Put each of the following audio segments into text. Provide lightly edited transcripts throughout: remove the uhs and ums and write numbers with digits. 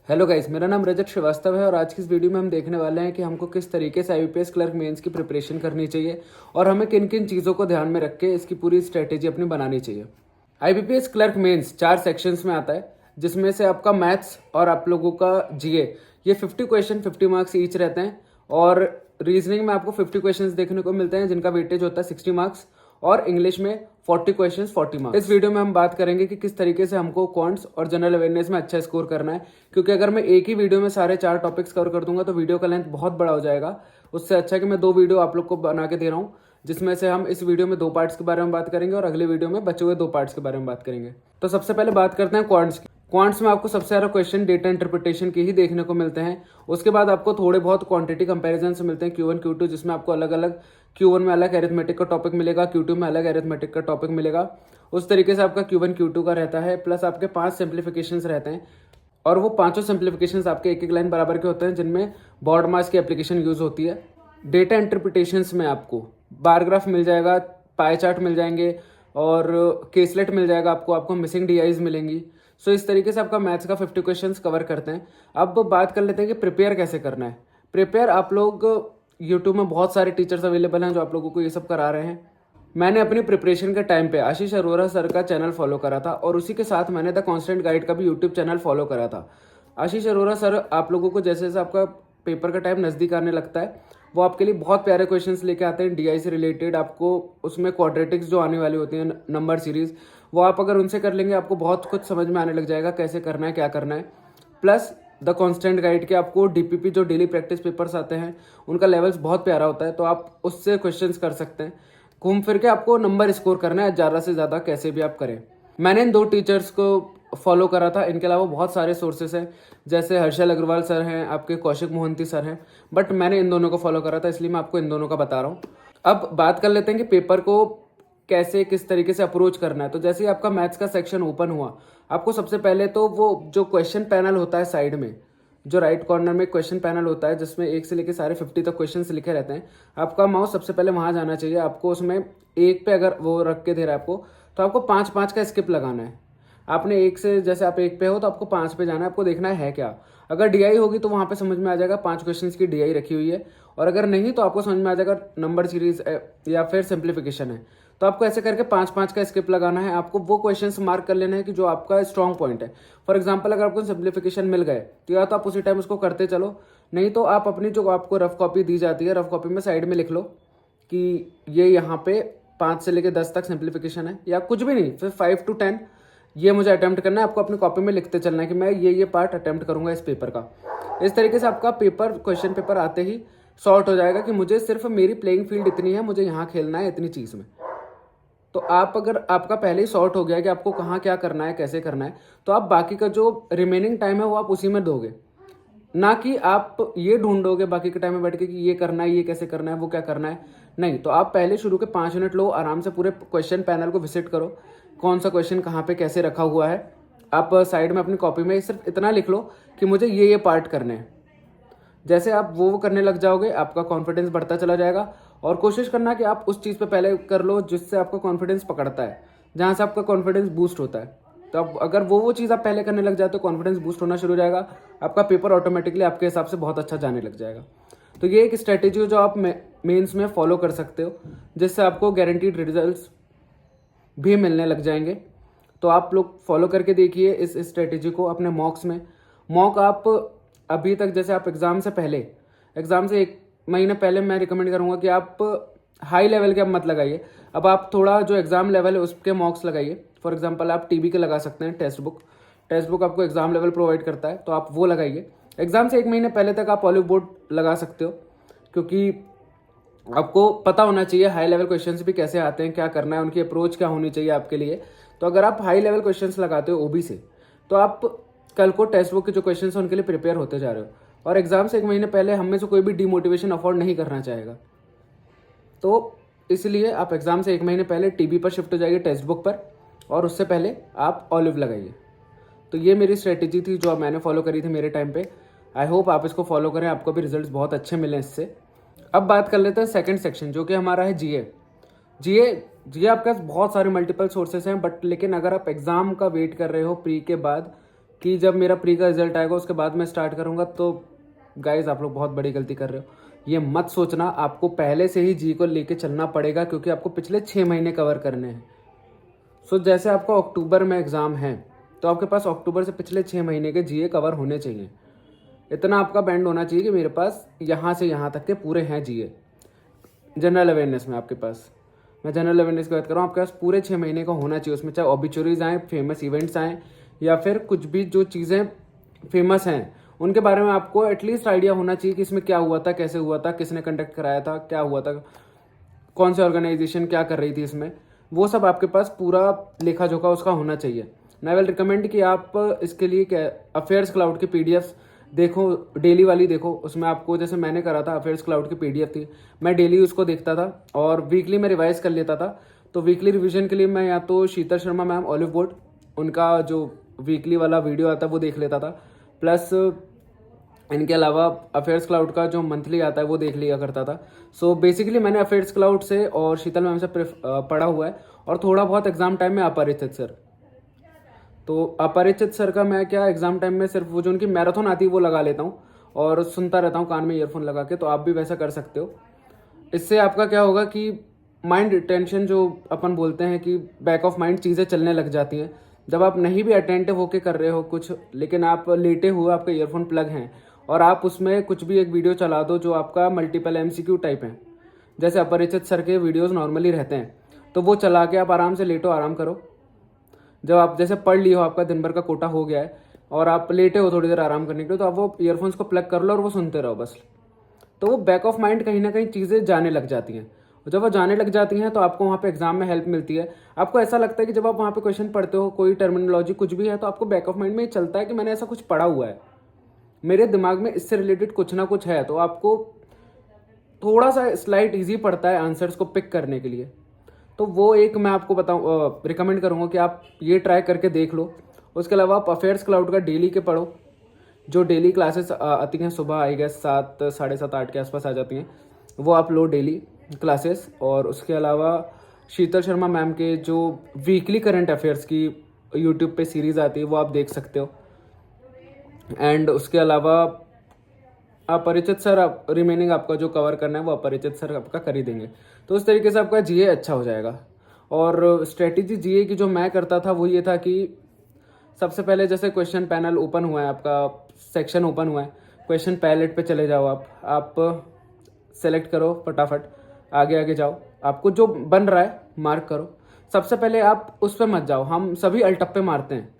Hello guys, मेरा नाम रजत श्रीवास्तव है और आज की इस वीडियो में हम देखने वाले हैं कि हमको किस तरीके से आईबीपीएस क्लर्क मेंस की प्रिपरेशन करनी चाहिए और हमें किन किन चीज़ों को ध्यान में रख के इसकी पूरी स्ट्रेटेजी अपनी बनानी चाहिए। आईबीपीएस क्लर्क मेंस 4 सेक्शंस में आता है, जिसमें से आपका मैथ्स और आप लोगों का जीए ये 50 क्वेश्चन 50 मार्क्स ईच रहते हैं और रीजनिंग में आपको 50 क्वेश्चंस देखने को मिलते हैं जिनका वेटेज होता है 60 मार्क्स और इंग्लिश में 40 क्वेश्चंस 40 मार्क्स। इस वीडियो में हम बात करेंगे कि किस तरीके से हमको क्वांट्स और जनरल अवेयरनेस में अच्छा स्कोर करना है, क्योंकि अगर मैं एक ही वीडियो में सारे 4 टॉपिक्स कवर कर दूंगा तो वीडियो का लेंथ बहुत बड़ा हो जाएगा। उससे अच्छा कि मैं 2 वीडियो आप लोग को बना के दे रहा हूँ, जिसमें से हम इस वीडियो में 2 पार्ट्स के बारे में बात करेंगे और अगले वीडियो में बचे हुए 2 पार्ट्स के बारे में बात करेंगे। तो सबसे पहले बात करते हैं क्वांट्स की। क्वांट्स में आपको सबसे ज़्यादा क्वेश्चन डेटा इंटरप्रिटेशन के ही देखने को मिलते हैं। उसके बाद आपको थोड़े बहुत क्वांटिटी कंपैरिजन से मिलते हैं Q1 Q2, जिसमें आपको अलग अलग Q1 में अलग एरिथमेटिक का टॉपिक मिलेगा, Q2 में अलग एरिथमेटिक का टॉपिक मिलेगा। उस तरीके से आपका Q1 Q2 का रहता है, प्लस आपके 5 सिंप्लीफिकेशंस रहते हैं और वो 5 सिंप्लीफिकेशंस आपके एक एक लाइन बराबर के होते हैं, जिनमें बॉर्ड मास की एप्लीकेशन यूज होती है। डेटा इंटरप्रिटेशंस में आपको बार ग्राफ मिल जाएगा, पाई चार्ट मिल जाएंगे और केसलेट मिल जाएगा, आपको मिसिंग डीआईज मिलेंगी। सो इस तरीके से आपका मैथ्स का 50 क्वेश्चंस कवर करते हैं। अब बात कर लेते हैं कि प्रिपेयर कैसे करना है। प्रिपेयर आप लोग यूट्यूब में बहुत सारे टीचर्स अवेलेबल हैं जो आप लोगों को ये सब करा रहे हैं। मैंने अपनी प्रिपरेशन के टाइम पे आशीष अरोरा सर का चैनल फॉलो करा था और उसी के साथ मैंने द कांस्टेंट गाइड का भी यूट्यूब चैनल फॉलो करा था। आशीष अरोरा सर आप लोगों को जैसे जैसे आपका पेपर का टाइम नज़दीक आने लगता है, वो आपके लिए बहुत प्यारे क्वेश्चंस लेके आते हैं डीआई से रिलेटेड। आपको उसमें क्वाड्रेटिक्स जो आने वाली होती हैं, नंबर सीरीज, वो आप अगर उनसे कर लेंगे आपको बहुत कुछ समझ में आने लग जाएगा कैसे करना है, क्या करना है। प्लस द कांस्टेंट गाइड के आपको डीपीपी जो डेली प्रैक्टिस पेपर्स आते हैं उनका लेवल्स बहुत प्यारा होता है, तो आप उससे क्वेश्चंस कर सकते हैं। घूम फिर के आपको नंबर स्कोर करना है ज़्यादा से ज़्यादा, कैसे भी आप करें। मैंने इन 2 टीचर्स को फॉलो करा था। इनके अलावा बहुत सारे सोर्सेस हैं, जैसे हर्षल अग्रवाल सर हैं, आपके कौशिक मोहंती सर हैं, बट मैंने इन दोनों को फॉलो करा था, इसलिए मैं आपको इन दोनों का बता रहा हूँ। अब बात कर लेते हैं कि पेपर को कैसे किस तरीके से अप्रोच करना है। तो जैसे ही आपका मैथ्स का सेक्शन ओपन हुआ, आपको सबसे पहले तो वो जो क्वेश्चन पैनल होता है साइड में, जो राइट कॉर्नर में क्वेश्चन पैनल होता है जिसमें 1 से लेकर सारे 50 तक क्वेश्चंस लिखे रहते हैं, आपका माउस सबसे पहले वहां जाना चाहिए। आपको उसमें 1 पे अगर वो रख के दे रहा है आपको, तो आपको 5-5 का स्किप लगाना है। आपने 1 से, जैसे आप 1 पे हो तो आपको 5 पे जाना है, आपको देखना है क्या। अगर डीआई होगी तो वहाँ पे समझ में आ जाएगा 5 क्वेश्चंस की डीआई रखी हुई है, और अगर नहीं तो आपको समझ में आ जाएगा नंबर सीरीज या फिर सिंप्लीफिकेशन है। तो आपको ऐसे करके 5-5 का स्किप लगाना है। आपको वो क्वेश्चंस मार्क कर लेना है कि जो आपका स्ट्रॉन्ग पॉइंट है। फॉर एग्जाम्पल, अगर आपको सिंप्लीफिकेशन मिल गए तो या तो आप उसी टाइम उसको करते चलो, नहीं तो आप अपनी जो आपको रफ कॉपी दी जाती है, रफ कॉपी में साइड में लिख लो कि ये यहाँ पे 5 से लेकर 10 तक सिंप्लीफिकेशन है, या कुछ भी नहीं, फिर 5 to 10 ये मुझे अटेम्प्ट करना है। आपको अपनी कॉपी में लिखते चलना है कि मैं ये पार्ट अटेम्प्ट करूंगा इस पेपर का। इस तरीके से आपका क्वेश्चन पेपर आते ही सॉर्ट हो जाएगा कि मुझे सिर्फ मेरी प्लेइंग फील्ड इतनी है, मुझे यहाँ खेलना है इतनी चीज़ में। तो आप, अगर आपका पहले ही सॉर्ट हो गया कि आपको कहाँ क्या करना है, कैसे करना है, तो आप बाकी का जो रिमेनिंग टाइम है वो आप उसी में दोगे, ना कि आप ये ढूंढोगे बाकी के टाइम में बैठ के कि ये करना है, ये कैसे करना है, वो क्या करना है। नहीं, तो आप पहले शुरू के 5 मिनट लो, आराम से पूरे क्वेश्चन पैनल को विजिट करो, कौन सा क्वेश्चन कहाँ पे कैसे रखा हुआ है। आप साइड में अपनी कॉपी में सिर्फ इतना लिख लो कि मुझे ये पार्ट करने हैं। जैसे आप वो करने लग जाओगे, आपका कॉन्फिडेंस बढ़ता चला जाएगा। और कोशिश करना कि आप उस चीज़ पे पहले कर लो जिससे आपका कॉन्फिडेंस पकड़ता है, जहाँ से आपका कॉन्फिडेंस बूस्ट होता है। तो अब अगर वो चीज़ आप पहले करने लग जाए तो कॉन्फिडेंस बूस्ट होना शुरू हो जाएगा, आपका पेपर ऑटोमेटिकली आपके हिसाब से बहुत अच्छा जाने लग जाएगा। तो ये एक स्ट्रेटेजी है जो आप मेंस में फॉलो कर सकते हो, जिससे आपको गारंटीड रिजल्ट्स भी मिलने लग जाएंगे। तो आप लोग फॉलो करके देखिए इस स्ट्रेटेजी को अपने मॉक्स में। मॉक आप अभी तक, जैसे आप एग्ज़ाम से 1 महीने पहले मैं रिकमेंड करूँगा कि आप हाई लेवल के अब मत लगाइए। अब आप थोड़ा जो एग्ज़ाम लेवल है उसके मॉक्स लगाइए। फॉर एग्जांपल, आप टीबी के लगा सकते हैं, टेक्स्ट बुक आपको एग्ज़ाम लेवल प्रोवाइड करता है, तो आप वो लगाइए। एग्ज़ाम से 1 महीने पहले तक आप ऑलिव बोर्ड लगा सकते हो, क्योंकि आपको पता होना चाहिए हाई लेवल क्वेश्चंस भी कैसे आते हैं, क्या करना है, उनकी अप्रोच क्या होनी चाहिए आपके लिए। तो अगर आप हाई लेवल क्वेश्चंस लगाते हो ओबी से, तो आप कल को टेक्स्ट बुक के जो क्वेश्चंस हैं उनके लिए प्रिपेयर होते जा रहे हो। और एग्जाम से 1 महीने पहले हम में से कोई भी डिमोटिवेशन अफोर्ड नहीं करना चाहेगा, तो इसलिए आप एग्जाम से 1 महीने पहले टीबी पर शिफ्ट हो जाइए, टेक्स्ट बुक पर, और उससे पहले आप ऑलिव लगाइए। तो ये मेरी स्ट्रेटेजी थी जो मैंने फॉलो करी थी मेरे टाइम पे। आई होप आप इसको फॉलो करें, आपको भी रिजल्ट्स बहुत अच्छे मिलें इससे। अब बात कर लेते हैं सेकंड सेक्शन, जो कि हमारा है जीए आपके पास बहुत सारे मल्टीपल सोर्सेस हैं, बट लेकिन अगर आप एग्ज़ाम का वेट कर रहे हो प्री के बाद, कि जब मेरा प्री का रिजल्ट आएगा उसके बाद मैं स्टार्ट करूँगा, तो गाइज आप लोग बहुत बड़ी गलती कर रहे हो। ये मत सोचना, आपको पहले से ही जी को लेके चलना पड़ेगा, क्योंकि आपको पिछले 6 महीने कवर करने हैं। सो जैसे आपका अक्टूबर में एग्ज़ाम है, तो आपके पास अक्टूबर से पिछले 6 महीने के जीए कवर होने चाहिए। इतना आपका बैंड होना चाहिए कि मेरे पास यहाँ से यहाँ तक के पूरे हैं जीए। जनरल अवेयरनेस में आपके पास, मैं जनरल अवेयरनेस की बात कर रहा हूँ, आपके पास पूरे 6 महीने का होना चाहिए। उसमें चाहे ऑबिचुरीज आएँ, फेमस इवेंट्स आएँ, या फिर कुछ भी जो चीज़ें फेमस हैं उनके बारे में आपको एटलीस्ट आइडिया होना चाहिए कि इसमें क्या हुआ था, कैसे हुआ था, किसने कंडक्ट कराया था, क्या हुआ था, कौन सी ऑर्गेनाइजेशन क्या कर रही थी इसमें। वो सब आपके पास पूरा लेखा जोखा उसका होना चाहिए। मैं विल रिकमेंड कि आप इसके लिए क्या अफेयर्स क्लाउड की पीडीएफ देखो, डेली वाली देखो। उसमें आपको, जैसे मैंने करा था, अफेयर्स क्लाउड की पीडीएफ थी, मैं डेली उसको देखता था और वीकली में रिवाइज कर लेता था। तो वीकली रिवीजन के लिए मैं या तो शीतल शर्मा मैम ऑलिव बोर्ड, उनका जो वीकली वाला वीडियो आता है वो देख लेता था, प्लस इनके अलावा अफेयर्स क्लाउड का जो मंथली आता है वो देख लिया करता था। सो बेसिकली मैंने अफेयर्स क्लाउड से और शीतल मैम से पढ़ा हुआ है, और थोड़ा बहुत एग्जाम टाइम में अपरिचित सर। तो अपरिचित सर का मैं क्या एग्जाम टाइम में सिर्फ वो जो उनकी मैराथन आती है वो लगा लेता हूँ और सुनता रहता हूँ कान में ईयरफोन लगा के। तो आप भी वैसा कर सकते हो। इससे आपका क्या होगा कि माइंड रिटेंशन जो अपन बोलते हैं कि बैक ऑफ माइंड चीज़ें चलने लग जाती हैं। जब आप नहीं भी अटेंटिव होके कर रहे हो कुछ, लेकिन आप लेटे हुए आपके ईयरफोन प्लग हैं और आप उसमें कुछ भी एक वीडियो चला दो जो आपका मल्टीपल एमसीक्यू टाइप है, जैसे अपरिचित सर के वीडियोस नॉर्मली रहते हैं, तो वो चला के आप आराम से लेटो, आराम करो। जब आप जैसे पढ़ लिए हो, आपका दिन भर का कोटा हो गया है और आप लेटे हो थोड़ी देर आराम करने के लिए, तो आप वो ईयरफोन्स को प्लग कर लो और वो सुनते रहो बस। तो वो बैक ऑफ माइंड कहीं ना कहीं चीज़ें जाने लग जाती हैं। जब वो जाने लग जाती हैं तो आपको वहाँ पे एग्जाम में हेल्प मिलती है। आपको ऐसा लगता है कि जब आप वहाँ पे क्वेश्चन पढ़ते हो, कोई टर्मिनोलॉजी कुछ भी है, तो आपको बैक ऑफ माइंड में चलता है कि मैंने ऐसा कुछ पढ़ा हुआ है, मेरे दिमाग में इससे रिलेटेड कुछ ना कुछ है। तो आपको थोड़ा सा स्लाइट ईजी पड़ता है आंसर्स को पिक करने के लिए। तो वो एक मैं आपको बताऊँ, रिकमेंड करूँगा कि आप ये ट्राई करके देख लो। उसके अलावा आप अफेयर्स क्लाउड का डेली के पढ़ो, जो डेली क्लासेस आती हैं सुबह, आई गेस 7, 7:30, 8 के आसपास आ जाती हैं, वो आप लो डेली क्लासेस। और उसके अलावा शीतल शर्मा मैम के जो वीकली करंट अफेयर्स की यूट्यूब पे सीरीज़ आती है वो आप देख सकते हो। एंड उसके अलावा अपरिचित सर, आप रिमेनिंग आपका जो कवर करना है वो अपरिचित सर आपका कर ही देंगे। तो उस तरीके से आपका जीए अच्छा हो जाएगा। और स्ट्रेटेजी जीए की जो मैं करता था वो ये था कि सबसे पहले जैसे क्वेश्चन पैनल ओपन हुआ है, आपका सेक्शन ओपन हुआ है, क्वेश्चन पैलेट पे चले जाओ। आप सेलेक्ट करो, फटाफट आगे आगे जाओ, आपको जो बन रहा है मार्क करो। सबसे पहले आप उस पर मत जाओ। हम सभी अल्टप्पे मारते हैं,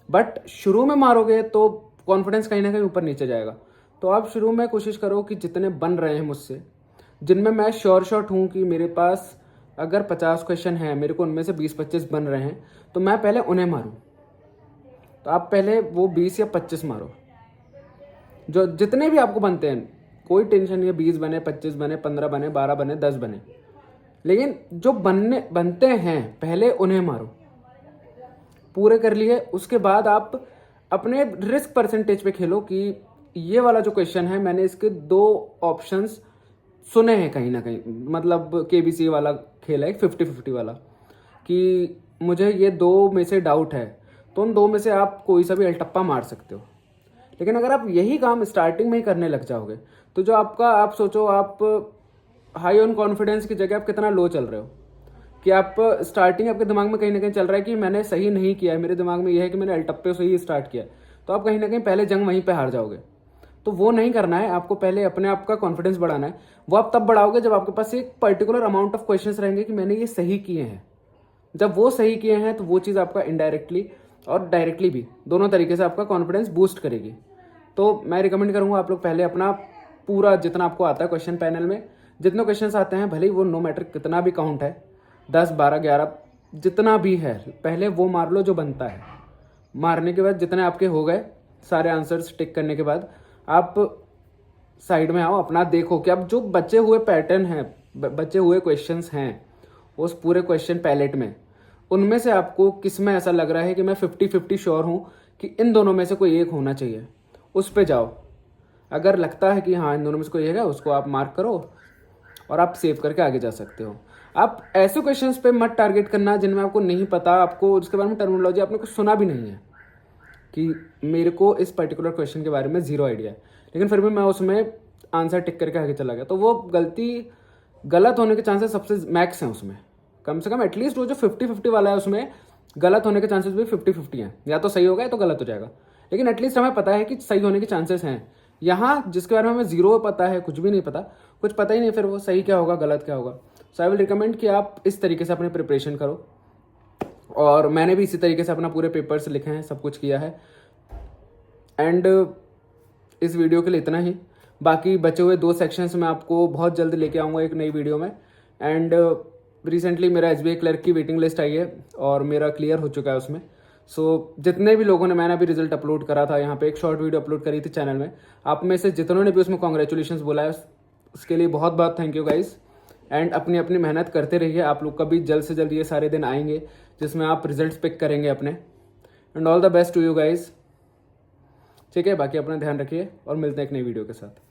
बट शुरू में मारोगे तो कॉन्फिडेंस कहीं ना कहीं ऊपर नीचे जाएगा। तो आप शुरू में कोशिश करो कि जितने बन रहे हैं मुझसे, जिनमें मैं श्योर शॉट हूँ कि मेरे पास अगर 50 क्वेश्चन हैं, मेरे को उनमें से 20-25 बन रहे हैं, तो मैं पहले उन्हें मारूँ। तो आप पहले वो 20 या 25 मारो, जो जितने भी आपको बनते हैं, कोई टेंशन नहीं है, 20 बने, 25 बने, 15 बने, 12 बने, 10 बने, लेकिन जो बनते हैं पहले उन्हें मारो। पूरे कर लिए, उसके बाद आप अपने रिस्क परसेंटेज पे खेलो कि ये वाला जो क्वेश्चन है, मैंने इसके 2 ऑप्शंस सुने हैं कहीं ना कहीं, मतलब केबीसी वाला खेल है 50-50 वाला, कि मुझे ये 2 में से डाउट है, तो उन 2 में से आप कोई सा भी अल्टप्पा मार सकते हो। लेकिन अगर आप यही काम स्टार्टिंग में ही करने लग जाओगे, तो जो आपका, आप सोचो, आप हाई ऑन कॉन्फिडेंस की जगह आप कितना लो चल रहे हो, कि आप स्टार्टिंग आपके दिमाग में कहीं ना कहीं चल रहा है कि मैंने सही नहीं किया है, मेरे दिमाग में यह है कि मैंने अल्टप्पे से ही स्टार्ट किया, तो आप कहीं ना कहीं पहले जंग वहीं पे हार जाओगे। तो वो नहीं करना है, आपको पहले अपने आप का कॉन्फिडेंस बढ़ाना है। वो आप तब बढ़ाओगे जब आपके पास एक पर्टिकुलर अमाउंट ऑफ क्वेश्चंस रहेंगे कि मैंने ये सही किए हैं। जब वो सही किए हैं तो वो चीज़ आपका इनडायरेक्टली और डायरेक्टली भी दोनों तरीके से आपका कॉन्फिडेंस बूस्ट करेगी। तो मैं रिकमेंड करूँगा आप लोग पहले अपना पूरा जितना आपको आता है क्वेश्चन पैनल में, जितने क्वेश्चंस आते हैं, भले ही वो नो मैटर कितना भी काउंट है, 10, 12, 11 जितना भी है, पहले वो मार लो जो बनता है। मारने के बाद जितने आपके हो गए सारे आंसर्स टिक करने के बाद आप साइड में आओ, अपना देखो कि अब जो बचे हुए पैटर्न हैं, बचे हुए क्वेश्चंस हैं उस पूरे क्वेश्चन पैलेट में, उनमें से आपको किस में ऐसा लग रहा है कि मैं 50-50 श्योर हूँ कि इन दोनों में से कोई एक होना चाहिए, उस पे जाओ। अगर लगता है कि हाँ इन दोनों में से कोई एक है, उसको आप मार्क करो और आप सेव करके आगे जा सकते हो। आप ऐसे क्वेश्चंस पे मत टारगेट करना जिनमें आपको नहीं पता, आपको उसके बारे में टर्मिनोलॉजी आपने कुछ सुना भी नहीं है। कि मेरे को इस पर्टिकुलर क्वेश्चन के बारे में ज़ीरो आइडिया है, लेकिन फिर भी मैं उसमें आंसर टिक करके आगे चला गया, तो वो गलती गलत होने के चांसेस सबसे मैक्स हैं उसमें। कम से कम एटलीस्ट वो जो 50-50 वाला है उसमें गलत होने के चांसेस भी 50-50 हैं, या तो सही होगा या तो गलत हो जाएगा, लेकिन एटलीस्ट हमें पता है कि सही होने के चांसेस हैं। यहाँ जिसके बारे में हमें ज़ीरो पता है, कुछ भी नहीं पता, कुछ पता ही नहीं, फिर वो सही क्या होगा गलत क्या होगा। सो आई विल रिकमेंड कि आप इस तरीके से अपनी प्रिपरेशन करो, और मैंने भी इसी तरीके से अपना पूरे पेपर्स लिखे हैं, सब कुछ किया है। एंड इस वीडियो के लिए इतना ही। बाकी बचे हुए 2 सेक्शंस मैं आपको बहुत जल्द लेके आऊँगा एक नई वीडियो में। एंड रिसेंटली मेरा SBI क्लर्क की वेटिंग लिस्ट आई है और मेरा क्लियर हो चुका है उसमें। सो जितने भी लोगों ने, मैंने अभी रिजल्ट अपलोड करा था, यहाँ पे एक शॉर्ट वीडियो अपलोड करी थी चैनल में, आप में से जितनों ने भी उसमें कॉन्ग्रेचुलेशंस बोला है, उसके लिए बहुत बहुत थैंक यू गाइस। एंड अपनी अपनी मेहनत करते रहिए, आप लोग का भी जल्द से जल्द ये सारे दिन आएंगे जिसमें आप रिजल्ट्स पिक करेंगे अपने। And all the best to you guys. ठीक है, बाकी अपना ध्यान रखिए और मिलते हैं एक नई वीडियो के साथ।